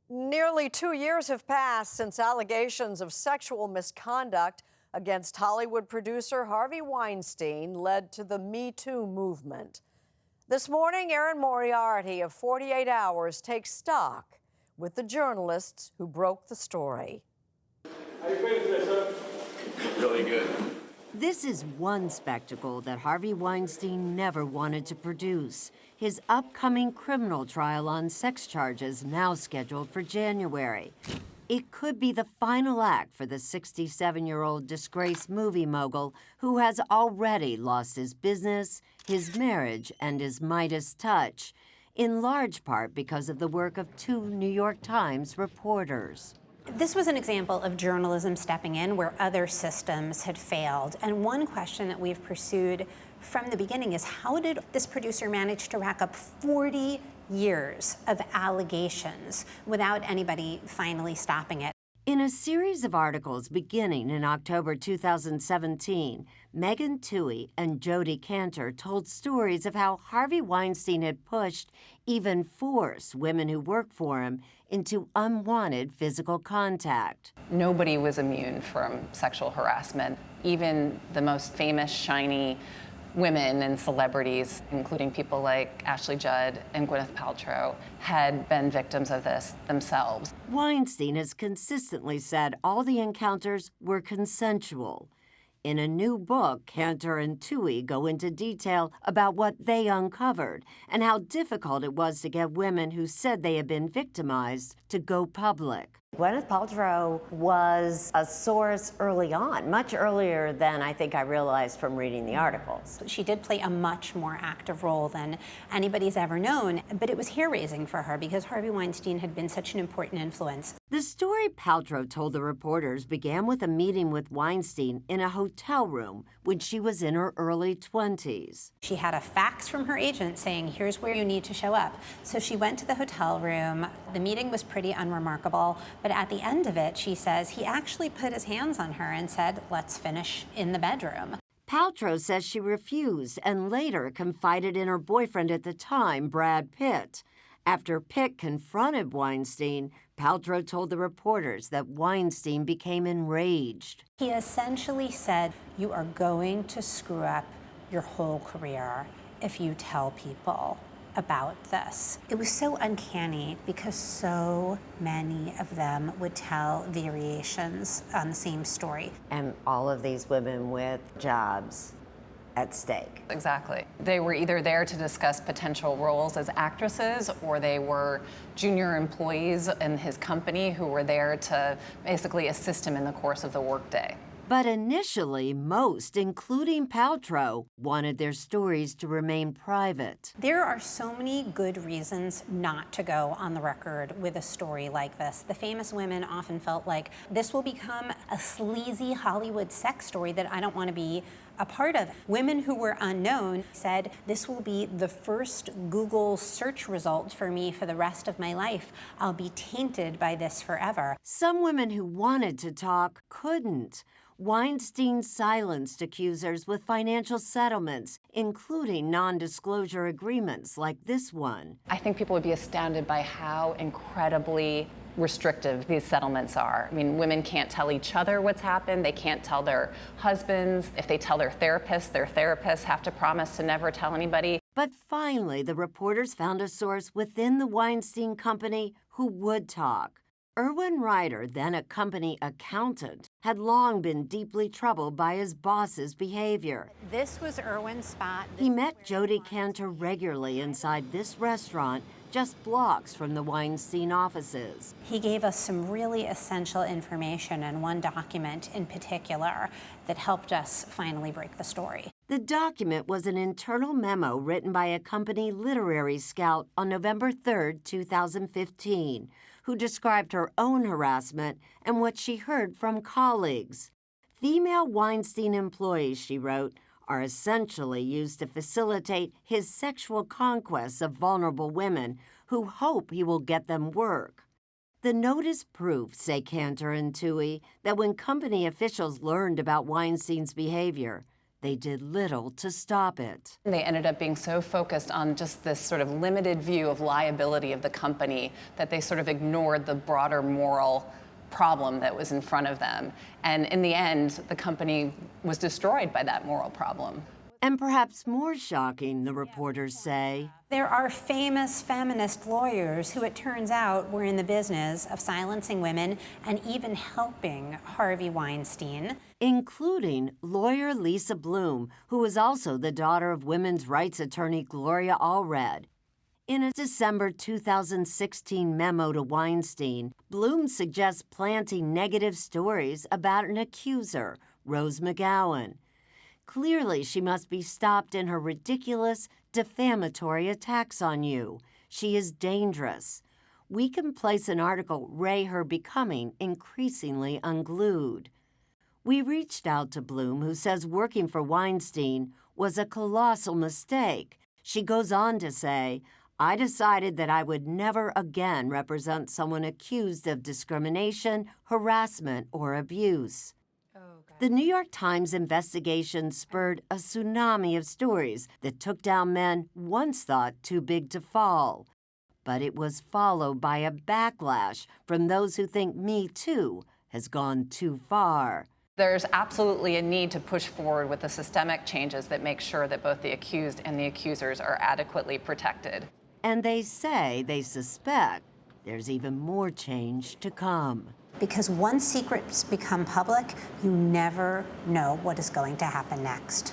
Nearly 2 years have passed since allegations of sexual misconduct against Hollywood producer Harvey Weinstein led to the Me Too movement. This morning, Erin Moriarty of 48 Hours takes stock with the journalists who broke the story. How you feeling today, sir? Really good. This is one spectacle that Harvey Weinstein never wanted to produce. His upcoming criminal trial on sex charges now scheduled for January. It could be the final act for the 67-year-old disgraced movie mogul who has already lost his business, his marriage, and his Midas touch, in large part because of the work of two New York Times reporters. This was an example of journalism stepping in where other systems had failed. And one question that we've pursued from the beginning is, how did this producer manage to rack up 40 years of allegations without anybody finally stopping it? In a series of articles beginning in October 2017, Meghan, Twohey, and Jodi Kantor told stories of how Harvey Weinstein had pushed, even forced, women who worked for him into unwanted physical contact. Nobody was immune from sexual harassment. Even the most famous, shiny women and celebrities, including people like Ashley Judd and Gwyneth Paltrow, had been victims of this themselves. Weinstein has consistently said all the encounters were consensual. In a new book, Kantor and Twohey go into detail about what they uncovered and how difficult it was to get women who said they had been victimized to go public. Gwyneth Paltrow was a source early on, much earlier than I think I realized from reading the articles. She did play a much more active role than anybody's ever known, but it was hair-raising for her because Harvey Weinstein had been such an important influence. The story Paltrow told the reporters began with a meeting with Weinstein in a hotel room when she was in her early 20s. She had a fax from her agent saying, here's where you need to show up. So she went to the hotel room. The meeting was pretty unremarkable, but at the end of it, she says, he actually put his hands on her and said, let's finish in the bedroom. Paltrow says she refused and later confided in her boyfriend at the time, Brad Pitt. After Pitt confronted Weinstein, Paltrow told the reporters that Weinstein became enraged. He essentially said, you are going to screw up your whole career if you tell people about this. It was so uncanny because so many of them would tell variations on the same story. And all of these women with jobs at stake. Exactly. They were either there to discuss potential roles as actresses, or they were junior employees in his company who were there to basically assist him in the course of the workday. But initially, most, including Paltrow, wanted their stories to remain private. There are so many good reasons not to go on the record with a story like this. The famous women often felt like this will become a sleazy Hollywood sex story that I don't want to be a part of. Women who were unknown said, this will be the first Google search result for me for the rest of my life. I'll be tainted by this forever. Some women who wanted to talk couldn't. Weinstein silenced accusers with financial settlements, including non-disclosure agreements like this one. I think people would be astounded by how incredibly restrictive these settlements are. I mean, women can't tell each other what's happened. They can't tell their husbands. If they tell their therapists have to promise to never tell anybody. But finally, the reporters found a source within the Weinstein Company who would talk. Erwin Ryder, then a company accountant, had long been deeply troubled by his boss's behavior. This was Erwin's spot. He met Jodi Kantor regularly inside this restaurant just blocks from the Weinstein offices. He gave us some really essential information, and one document in particular that helped us finally break the story. The document was an internal memo written by a company literary scout on November 3, 2015, who described her own harassment and what she heard from colleagues. Female Weinstein employees, she wrote, are essentially used to facilitate his sexual conquests of vulnerable women who hope he will get them work. The note is proof, say Kantor and Twohey, that when company officials learned about Weinstein's behavior, they did little to stop it. They ended up being so focused on just this sort of limited view of liability of the company that they sort of ignored the broader moral problem that was in front of them. And in the end, the company was destroyed by that moral problem. And perhaps more shocking, the reporters say, there are famous feminist lawyers who, it turns out, were in the business of silencing women and even helping Harvey Weinstein. Including lawyer Lisa Bloom, who is also the daughter of women's rights attorney Gloria Allred. In a December 2016 memo to Weinstein, Bloom suggests planting negative stories about an accuser, Rose McGowan. Clearly, she must be stopped in her ridiculous, defamatory attacks on you. She is dangerous. We can place an article ray her becoming increasingly unglued. We reached out to Bloom, who says working for Weinstein was a colossal mistake. She goes on to say, I decided that I would never again represent someone accused of discrimination, harassment, or abuse. The New York Times investigation spurred a tsunami of stories that took down men once thought too big to fall. But it was followed by a backlash from those who think Me Too has gone too far. There's absolutely a need to push forward with the systemic changes that make sure that both the accused and the accusers are adequately protected. And they say they suspect there's even more change to come. Because once secrets become public, you never know what is going to happen next.